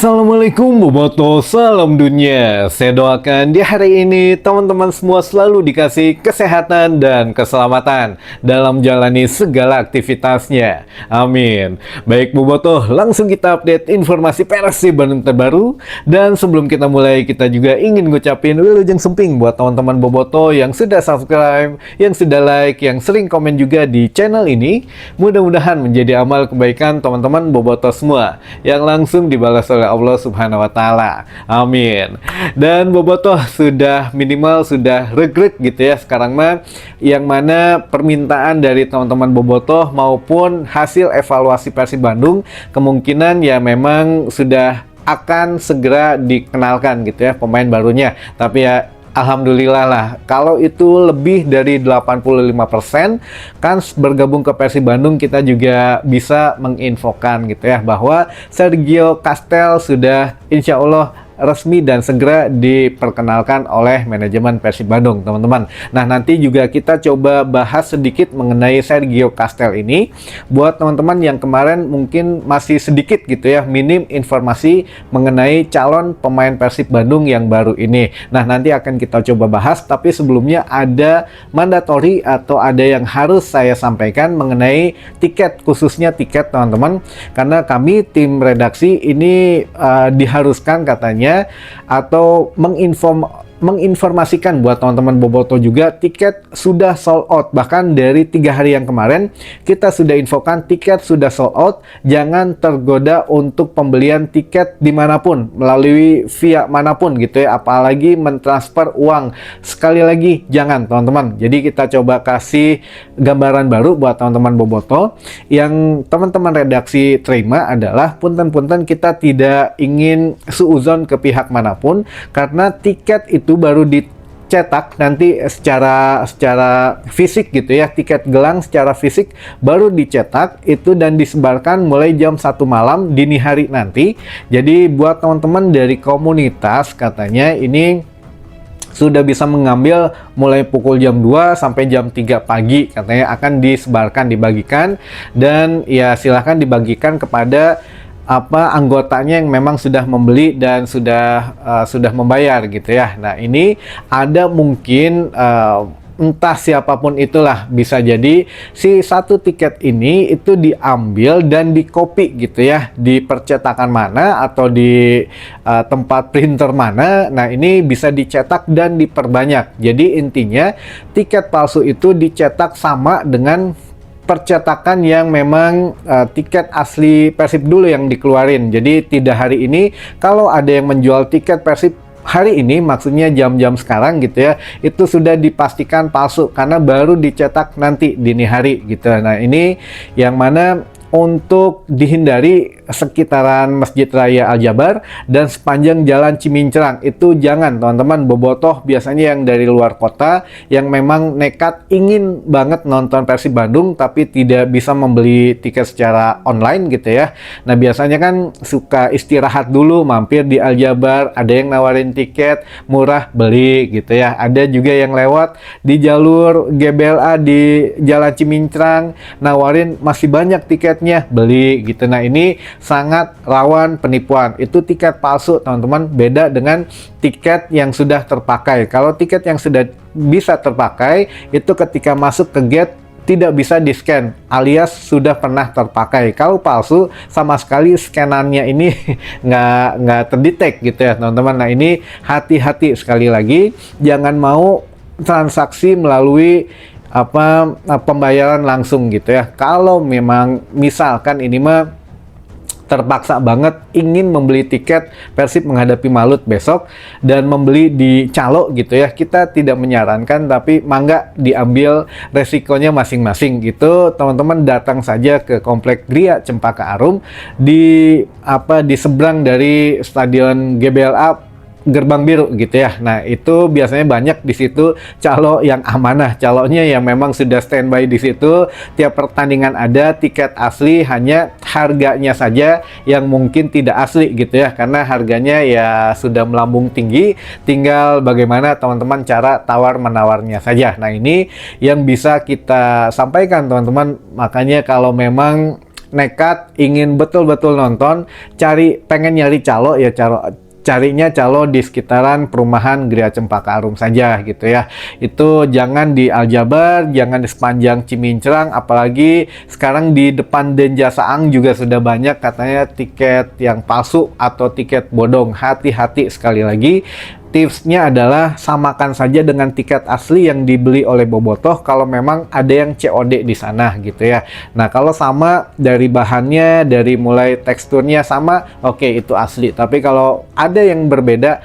Assalamualaikum Boboto, salam dunia. Saya doakan di hari ini teman-teman semua selalu dikasih kesehatan dan keselamatan dalam jalani segala aktivitasnya. Amin. Baik Boboto, langsung kita update informasi Persib Bandung terbaru. Dan sebelum kita mulai, kita juga ingin ngucapin wilujeng semping buat teman-teman Boboto yang sudah subscribe, yang sudah like, yang sering komen juga di channel ini. Mudah-mudahan menjadi amal kebaikan teman-teman Boboto semua yang langsung dibalas oleh Allah Subhanahu wa Ta'ala. Amin. Dan Bobotoh sudah minimal sudah regrek gitu ya sekarang mah, yang mana permintaan dari teman-teman Bobotoh maupun hasil evaluasi Persib Bandung kemungkinan ya memang sudah akan segera dikenalkan gitu ya pemain barunya. Tapi ya alhamdulillah lah, kalau itu lebih dari 85% kan bergabung ke Persib Bandung, kita juga bisa menginfokan gitu ya bahwa Sergio Castel sudah insya Allah resmi dan segera diperkenalkan oleh manajemen Persib Bandung, teman-teman. Nah, nanti juga kita coba bahas sedikit mengenai Sergio Castel ini buat teman-teman yang kemarin mungkin masih sedikit gitu ya, minim informasi mengenai calon pemain Persib Bandung yang baru ini. Nah, nanti akan kita coba bahas, tapi sebelumnya ada mandatory atau ada yang harus saya sampaikan mengenai tiket, khususnya tiket teman-teman, karena kami tim redaksi ini diharuskan katanya atau menginformasikan buat teman-teman Boboto juga tiket sudah sold out. Bahkan dari 3 hari yang kemarin kita sudah infokan tiket sudah sold out. Jangan tergoda untuk pembelian tiket dimanapun, melalui via manapun gitu ya, apalagi mentransfer uang. Sekali lagi jangan teman-teman. Jadi kita coba kasih gambaran baru buat teman-teman Boboto. Yang teman-teman redaksi terima adalah punten-punten kita tidak ingin suuzon ke pihak manapun, karena tiket itu baru dicetak nanti secara fisik gitu ya, tiket gelang secara fisik baru dicetak itu dan disebarkan mulai jam 1 malam dini hari nanti. Jadi buat teman-teman dari komunitas katanya ini sudah bisa mengambil mulai pukul jam 2 sampai jam 3 pagi katanya akan disebarkan, dibagikan, dan ya silahkan dibagikan kepada anggotanya yang memang sudah membeli dan sudah membayar gitu ya. Nah, ini ada mungkin entah siapapun itulah, bisa jadi si satu tiket ini itu diambil dan dikopi gitu ya di percetakan mana atau di tempat printer mana. Nah, ini bisa dicetak dan diperbanyak. Jadi intinya tiket palsu itu dicetak sama dengan percetakan yang memang tiket asli Persib dulu yang dikeluarin. Jadi tidak hari ini, kalau ada yang menjual tiket Persib hari ini, maksudnya jam-jam sekarang gitu ya, itu sudah dipastikan palsu karena baru dicetak nanti dini hari gitu. Nah, ini yang mana untuk dihindari sekitaran Masjid Raya Al-Jabar dan sepanjang Jalan Cimincrang itu jangan teman-teman Bobotoh biasanya yang dari luar kota yang memang nekat ingin banget nonton Persib Bandung tapi tidak bisa membeli tiket secara online gitu ya. Nah, biasanya kan suka istirahat dulu mampir di Al-Jabar, ada yang nawarin tiket murah beli gitu ya. Ada juga yang lewat di jalur GBLA di Jalan Cimincrang nawarin masih banyak tiketnya, beli gitu. Nah, ini sangat rawan penipuan. Itu tiket palsu teman-teman, beda dengan tiket yang sudah terpakai. Kalau tiket yang sudah bisa terpakai itu ketika masuk ke gate tidak bisa di-scan alias sudah pernah terpakai. Kalau palsu sama sekali scanannya ini nggak terdetek gitu ya teman-teman. Nah, ini hati-hati sekali lagi, jangan mau transaksi melalui pembayaran langsung gitu ya. Kalau memang misalkan ini mah terpaksa banget ingin membeli tiket Persib menghadapi Malut besok dan membeli di calo gitu ya, kita tidak menyarankan, tapi mangga diambil resikonya masing-masing gitu. Teman-teman datang saja ke Komplek Gria Cempaka Arum di seberang dari Stadion GBLA Gerbang Biru gitu ya. Nah, itu biasanya banyak di situ calo yang amanah, calonya yang memang sudah standby di situ. Tiap pertandingan ada tiket asli, hanya harganya saja yang mungkin tidak asli gitu ya, karena harganya ya sudah melambung tinggi. Tinggal bagaimana teman-teman cara tawar menawarnya saja. Nah, ini yang bisa kita sampaikan teman-teman. Makanya kalau memang nekat ingin betul-betul nonton, pengen nyari calo ya, carinya calo di sekitaran perumahan Gria Cempaka Arum saja gitu ya. Itu jangan di Aljabar, jangan di sepanjang Cimincrang, apalagi sekarang di depan Denja Saang juga sudah banyak katanya tiket yang palsu atau tiket bodong. Hati-hati sekali lagi. Tipsnya adalah samakan saja dengan tiket asli yang dibeli oleh bobotoh kalau memang ada yang COD di sana gitu ya. Nah, kalau sama dari bahannya, dari mulai teksturnya sama, oke itu asli. Tapi kalau ada yang berbeda,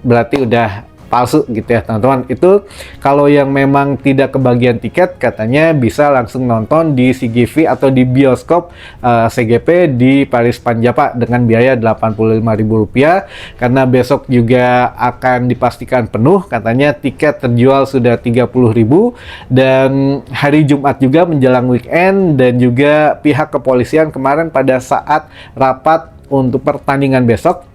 berarti udah palsu gitu ya teman-teman. Itu kalau yang memang tidak kebagian tiket, katanya bisa langsung nonton di CGV atau di bioskop CGP di Paris Panjapa dengan biaya Rp85.000, karena besok juga akan dipastikan penuh. Katanya tiket terjual sudah 30.000, dan hari Jumat juga menjelang weekend, dan juga pihak kepolisian kemarin pada saat rapat untuk pertandingan besok,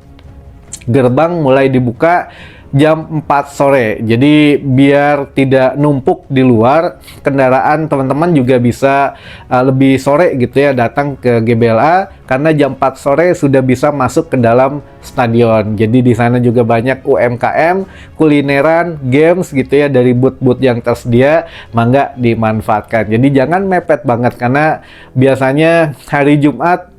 gerbang mulai dibuka jam 4 sore. Jadi biar tidak numpuk di luar, kendaraan teman-teman juga bisa lebih sore gitu ya datang ke GBLA, karena jam 4 sore sudah bisa masuk ke dalam stadion. Jadi di sana juga banyak UMKM, kulineran, games gitu ya dari booth-booth yang tersedia, mangga dimanfaatkan. Jadi jangan mepet banget, karena biasanya hari Jumat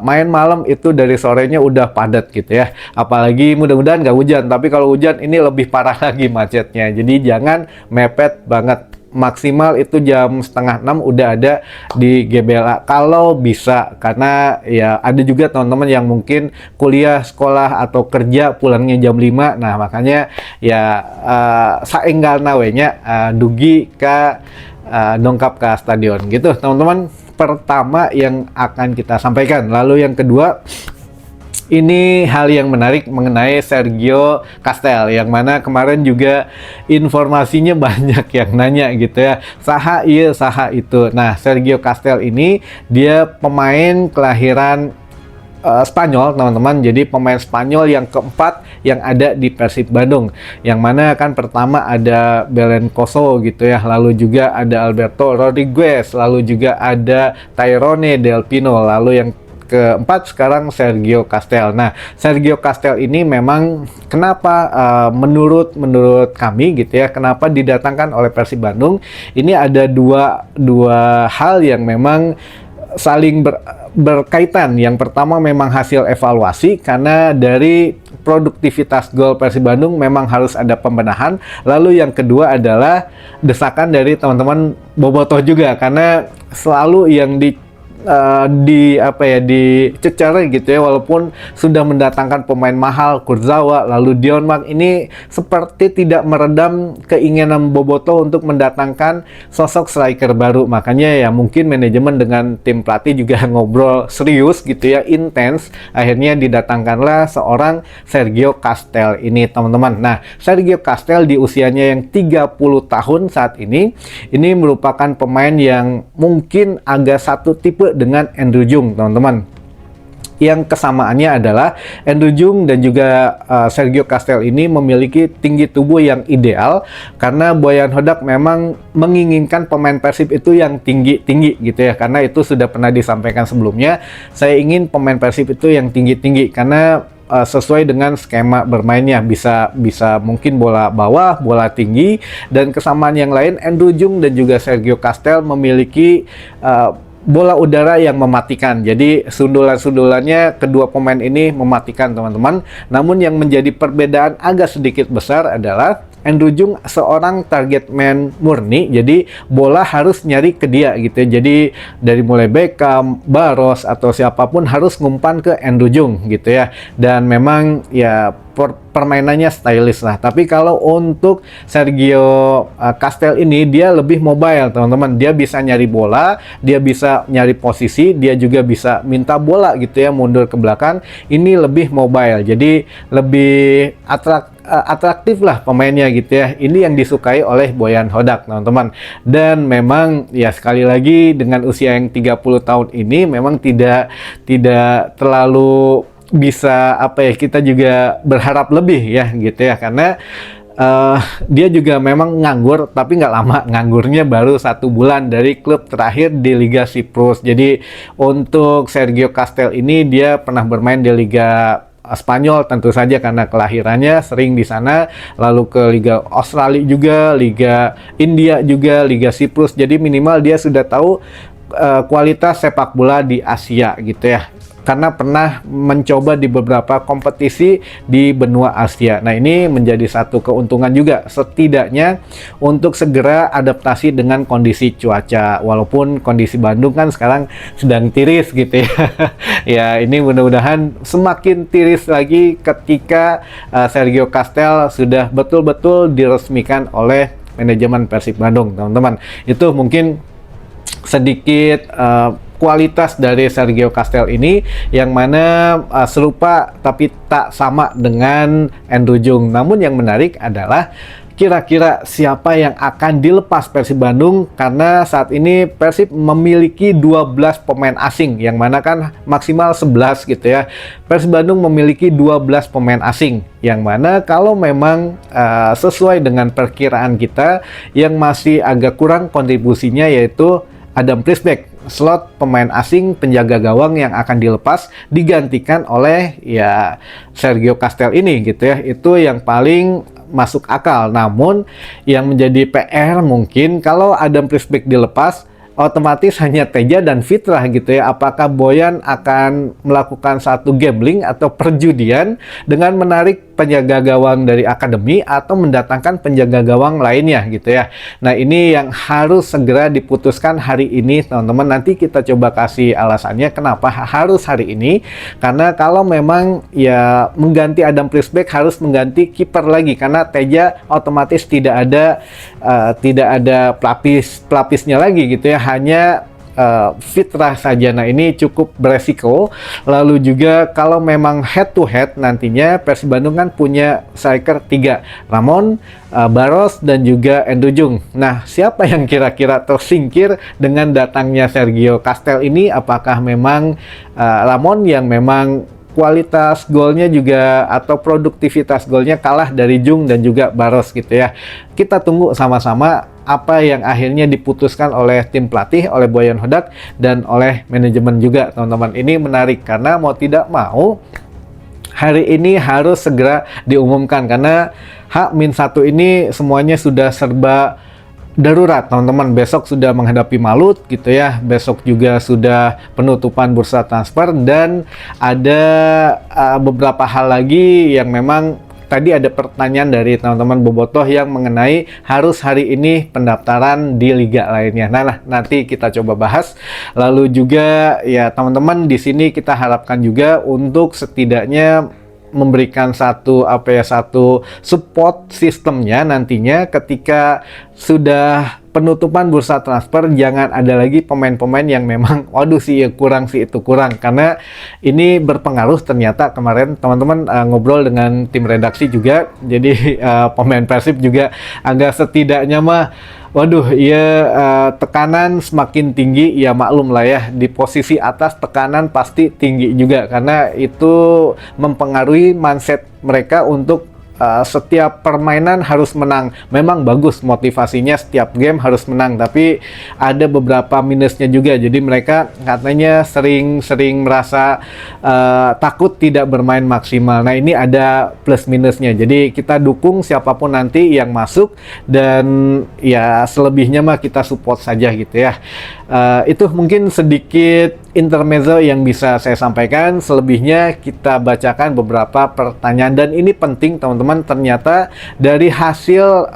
main malam itu dari sorenya udah padat gitu ya. Apalagi mudah-mudahan nggak hujan, tapi kalau hujan ini lebih parah lagi macetnya. Jadi jangan mepet banget. Maksimal itu jam 5:30 udah ada di GBLA kalau bisa, karena ya ada juga teman-teman yang mungkin kuliah, sekolah atau kerja pulangnya jam 5. Nah, makanya ya saenggal nawenya dugi ke dongkap ke stadion gitu teman-teman. Pertama yang akan kita sampaikan. Lalu yang kedua, ini hal yang menarik mengenai Sergio Castel, yang mana kemarin juga informasinya banyak yang nanya gitu ya, saha iya saha itu. Nah, Sergio Castel ini dia pemain kelahiran Spanyol teman-teman. Jadi pemain Spanyol yang keempat yang ada di Persib Bandung, yang mana kan pertama ada Belen Koso gitu ya, lalu juga ada Alberto Rodriguez, lalu juga ada Tyrone Del Pino, lalu yang keempat sekarang Sergio Castel. Nah, Sergio Castel ini memang kenapa menurut kami gitu ya, kenapa didatangkan oleh Persib Bandung, ini ada dua hal yang memang saling berkaitan. Yang pertama memang hasil evaluasi, karena dari produktivitas gol Persib Bandung memang harus ada pembenahan. Lalu yang kedua adalah desakan dari teman-teman bobotoh juga, karena selalu yang dicecer gitu ya, walaupun sudah mendatangkan pemain mahal Kurzawa, lalu Dionmark, ini seperti tidak meredam keinginan bobotoh untuk mendatangkan sosok striker baru. Makanya ya mungkin manajemen dengan tim pelatih juga ngobrol serius gitu ya, intens, akhirnya didatangkanlah seorang Sergio Castel ini teman-teman. Nah, Sergio Castel di usianya yang 30 tahun saat ini merupakan pemain yang mungkin agak satu tipe dengan Andrew Jung teman-teman. Yang kesamaannya adalah Andrew Jung dan juga Sergio Castel ini memiliki tinggi tubuh yang ideal, karena Boyan Hodak memang menginginkan pemain Persib itu yang tinggi-tinggi gitu ya, karena itu sudah pernah disampaikan sebelumnya, saya ingin pemain Persib itu yang tinggi-tinggi, karena sesuai dengan skema bermainnya, bisa mungkin bola bawah, bola tinggi. Dan kesamaan yang lain, Andrew Jung dan juga Sergio Castel memiliki bola udara yang mematikan. Jadi sundulan-sundulannya kedua pemain ini mematikan teman-teman. Namun yang menjadi perbedaan agak sedikit besar adalah Andrew Jung seorang target man murni, jadi bola harus nyari ke dia gitu. Jadi dari mulai Beckham, Barros atau siapapun harus ngumpan ke Andrew Jung gitu ya. Dan memang ya permainannya stylish lah. Tapi kalau untuk Sergio Castel ini, dia lebih mobile teman-teman. Dia bisa nyari bola, dia bisa nyari posisi, dia juga bisa minta bola gitu ya, mundur ke belakang. Ini lebih mobile, jadi lebih atraktif lah pemainnya gitu ya. Ini yang disukai oleh Boyan Hodak teman-teman. Dan memang ya sekali lagi dengan usia yang 30 tahun ini memang tidak terlalu bisa kita juga berharap lebih ya gitu ya, karena eh, dia juga memang nganggur, tapi nggak lama, nganggurnya baru 1 bulan dari klub terakhir di Liga Siprus. Jadi untuk Sergio Castel ini dia pernah bermain di Liga Spanyol tentu saja karena kelahirannya sering di sana, lalu ke Liga Australia juga, Liga India juga, Liga Siprus. Jadi minimal dia sudah tahu kualitas sepak bola di Asia gitu ya. Karena pernah mencoba di beberapa kompetisi di benua Asia. Nah, ini menjadi satu keuntungan juga setidaknya untuk segera adaptasi dengan kondisi cuaca. Walaupun kondisi Bandung kan sekarang sedang tiris gitu ya. Ya, ini mudah-mudahan semakin tiris lagi ketika Sergio Castel sudah betul-betul diresmikan oleh manajemen Persib Bandung, teman-teman. Itu mungkin sedikit kualitas dari Sergio Castel ini, yang mana serupa tapi tak sama dengan Andrew Jung. Namun yang menarik adalah kira-kira siapa yang akan dilepas Persib Bandung, karena saat ini Persib memiliki 12 pemain asing, yang mana kan maksimal 11 gitu ya. Persib Bandung memiliki 12 pemain asing, yang mana kalau memang sesuai dengan perkiraan kita, yang masih agak kurang kontribusinya yaitu Adam Prisbeck, slot pemain asing penjaga gawang yang akan dilepas digantikan oleh ya Sergio Castel ini gitu ya. Itu yang paling masuk akal. Namun yang menjadi PR mungkin kalau Adam Prisbeck dilepas, otomatis hanya Teja dan Fitrah gitu ya. Apakah Boyan akan melakukan satu gambling atau perjudian dengan menarik penjaga gawang dari akademi atau mendatangkan penjaga gawang lainnya gitu ya. Nah, ini yang harus segera diputuskan hari ini, teman-teman. Nanti kita coba kasih alasannya kenapa harus hari ini. Karena kalau memang ya mengganti Adam Prisbeck harus mengganti kiper lagi, karena Teja otomatis tidak ada pelapisnya lagi gitu ya. Hanya Fitrah saja. Nah, ini cukup beresiko. Lalu juga kalau memang head to head nantinya Persib Bandung kan punya striker 3, Ramon, Barros dan juga Andrew Jung. Nah, siapa yang kira-kira tersingkir dengan datangnya Sergio Castel ini? Apakah memang Ramon yang memang kualitas golnya juga atau produktivitas golnya kalah dari Jung dan juga Barros gitu ya. Kita tunggu sama-sama apa yang akhirnya diputuskan oleh tim pelatih, oleh Boyan Hodak dan oleh manajemen juga, teman-teman. Ini menarik karena mau tidak mau hari ini harus segera diumumkan, karena H-1 ini semuanya sudah serba darurat, teman-teman. Besok sudah menghadapi Malut gitu ya. Besok juga sudah penutupan bursa transfer, dan ada beberapa hal lagi yang memang tadi ada pertanyaan dari teman-teman Bobotoh yang mengenai harus hari ini pendaftaran di liga lainnya. Nah, nanti kita coba bahas. Lalu juga ya teman-teman, di sini kita harapkan juga untuk setidaknya memberikan satu support sistemnya nantinya ketika sudah penutupan bursa transfer. Jangan ada lagi pemain-pemain yang memang waduh sih ya kurang sih itu kurang, karena ini berpengaruh. Ternyata kemarin teman-teman ngobrol dengan tim redaksi juga, jadi pemain Persib juga agak setidaknya mah waduh ya tekanan semakin tinggi ya, maklum lah ya, di posisi atas tekanan pasti tinggi juga, karena itu mempengaruhi mindset mereka untuk setiap permainan harus menang. Memang bagus motivasinya setiap game harus menang, tapi ada beberapa minusnya juga. Jadi mereka katanya sering merasa takut tidak bermain maksimal. Nah, ini ada plus minusnya. Jadi kita dukung siapapun nanti yang masuk, dan ya selebihnya mah kita support saja gitu ya. Itu mungkin sedikit intermezzo yang bisa saya sampaikan. Selebihnya kita bacakan beberapa pertanyaan, dan ini penting teman-teman. Ternyata dari hasil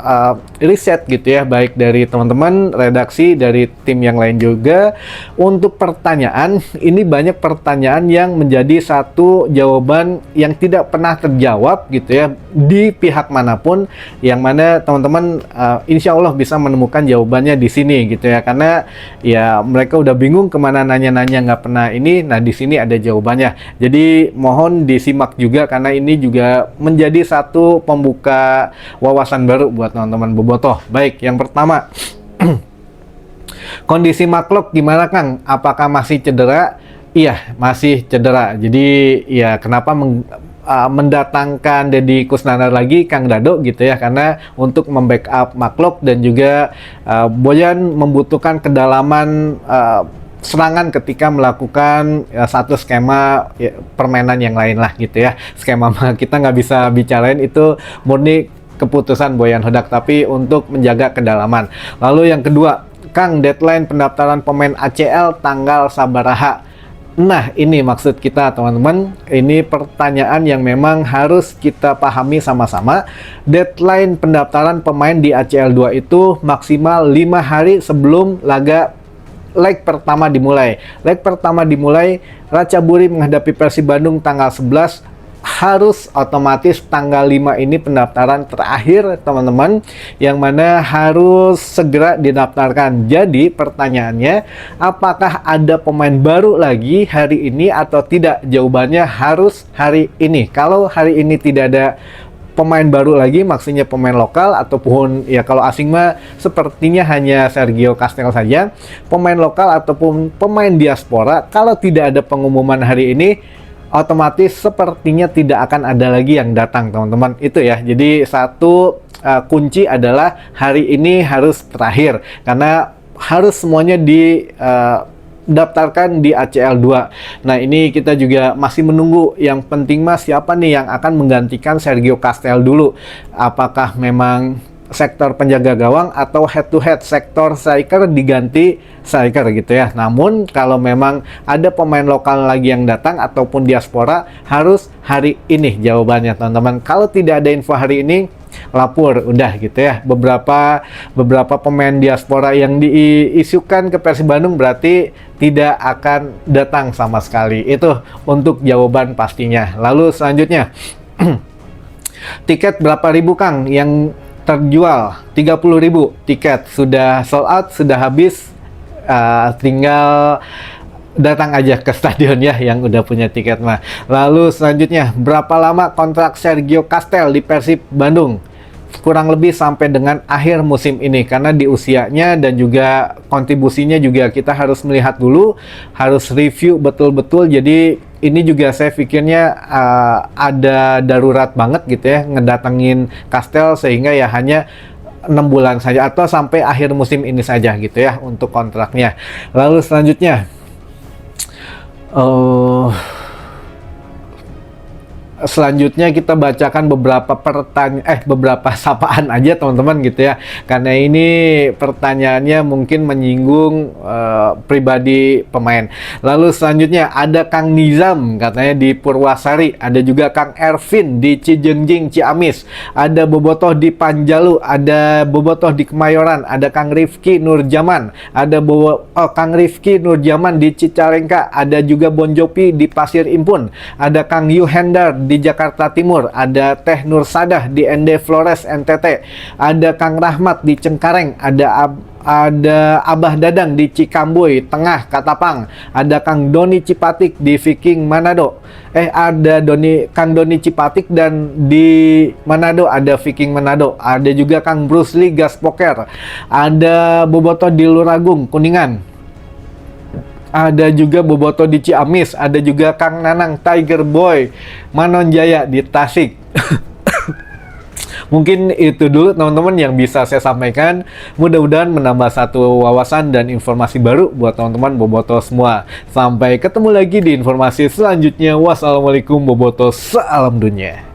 riset gitu ya, baik dari teman-teman redaksi, dari tim yang lain juga, untuk pertanyaan ini banyak pertanyaan yang menjadi satu jawaban yang tidak pernah terjawab gitu ya di pihak manapun, yang mana teman-teman insya Allah bisa menemukan jawabannya di sini gitu ya, karena ya mereka udah bingung kemana nanya-nanya nggak pernah ini. Nah, di sini ada jawabannya. Jadi mohon disimak juga, karena ini juga menjadi satu pembuka wawasan baru buat teman-teman Bobotoh. Baik, yang pertama, kondisi McLeod gimana Kang? Apakah masih cedera? Iya, masih cedera. Jadi ya kenapa mendatangkan Deddy Kusnandar lagi, Kang Dado gitu ya, karena untuk membackup Mark dan juga Boyan membutuhkan kedalaman serangan ketika melakukan satu skema permainan yang lain lah gitu ya. Skema kita nggak bisa bicarain, itu murni keputusan Boyan Hodak, tapi untuk menjaga kedalaman. Lalu yang kedua, Kang, deadline pendaftaran pemain ACL tanggal sabaraha. Nah, ini maksud kita teman-teman. Ini pertanyaan yang memang harus kita pahami sama-sama. Deadline pendaftaran pemain di ACL 2 itu maksimal 5 hari sebelum leg pertama dimulai. Leg pertama dimulai, Ratchaburi menghadapi Persib Bandung tanggal 11. Harus otomatis tanggal 5 ini pendaftaran terakhir teman-teman, yang mana harus segera didaftarkan. Jadi pertanyaannya, apakah ada pemain baru lagi hari ini atau tidak? Jawabannya harus hari ini. Kalau hari ini tidak ada pemain baru lagi, maksudnya pemain lokal ataupun ya kalau asing mah sepertinya hanya Sergio Castel saja. Pemain lokal ataupun pemain diaspora, kalau tidak ada pengumuman hari ini, otomatis sepertinya tidak akan ada lagi yang datang teman-teman. Itu ya, jadi satu kunci adalah hari ini harus terakhir, karena harus semuanya daftarkan di ACL 2. Nah, ini kita juga masih menunggu. Yang penting mas, siapa nih yang akan menggantikan Sergio Castel dulu? Apakah memang sektor penjaga gawang atau head to head sektor striker diganti striker gitu ya. Namun kalau memang ada pemain lokal lagi yang datang ataupun diaspora, harus hari ini jawabannya teman-teman. Kalau tidak ada info hari ini, lapor udah gitu ya. Beberapa pemain diaspora yang diisukan ke Persib Bandung berarti tidak akan datang sama sekali. Itu untuk jawaban pastinya. Lalu selanjutnya, tiket berapa ribu Kang yang terjual? 30.000 tiket, sudah sold out, sudah habis, tinggal datang aja ke stadion ya yang udah punya tiket mah. Lalu selanjutnya, berapa lama kontrak Sergio Castel di Persib Bandung? Kurang lebih sampai dengan akhir musim ini, karena di usianya dan juga kontribusinya juga kita harus melihat dulu, harus review betul-betul. Jadi ini juga saya pikirnya ada darurat banget gitu ya ngedatengin Castel, sehingga ya hanya 6 bulan saja atau sampai akhir musim ini saja gitu ya untuk kontraknya. Lalu selanjutnya, selanjutnya kita bacakan beberapa sapaan aja teman-teman gitu ya, karena ini pertanyaannya mungkin menyinggung pribadi pemain. Lalu selanjutnya ada Kang Nizam katanya di Purwasari, ada juga Kang Ervin di Cijengjing Ciamis, ada Bobotoh di Panjalu, ada Bobotoh di Kemayoran, ada Kang Rifki Nurjaman, ada Kang Rifki Nurjaman di Cicalengka, ada juga Bonjopi di Pasir Impun, ada Kang Yuhendar di Jakarta Timur, ada Teh Nur Sadah di ND Flores NTT, ada Kang Rahmat di Cengkareng, ada Abah Dadang di Cikambuy Tengah Katapang, ada Kang Doni Cipatik di Viking Manado, ada Kang Doni Cipatik dan di Manado ada Viking Manado, ada juga Kang Bruce Lee Gas Poker, ada Bobotoh di Luragung Kuningan, ada juga Bobotoh di Ciamis, ada juga Kang Nanang Tiger Boy Manonjaya di Tasik. Mungkin itu dulu teman-teman yang bisa saya sampaikan. Mudah-mudahan menambah satu wawasan dan informasi baru buat teman-teman Bobotoh semua. Sampai ketemu lagi di informasi selanjutnya. Wassalamualaikum Bobotoh, salam dunia.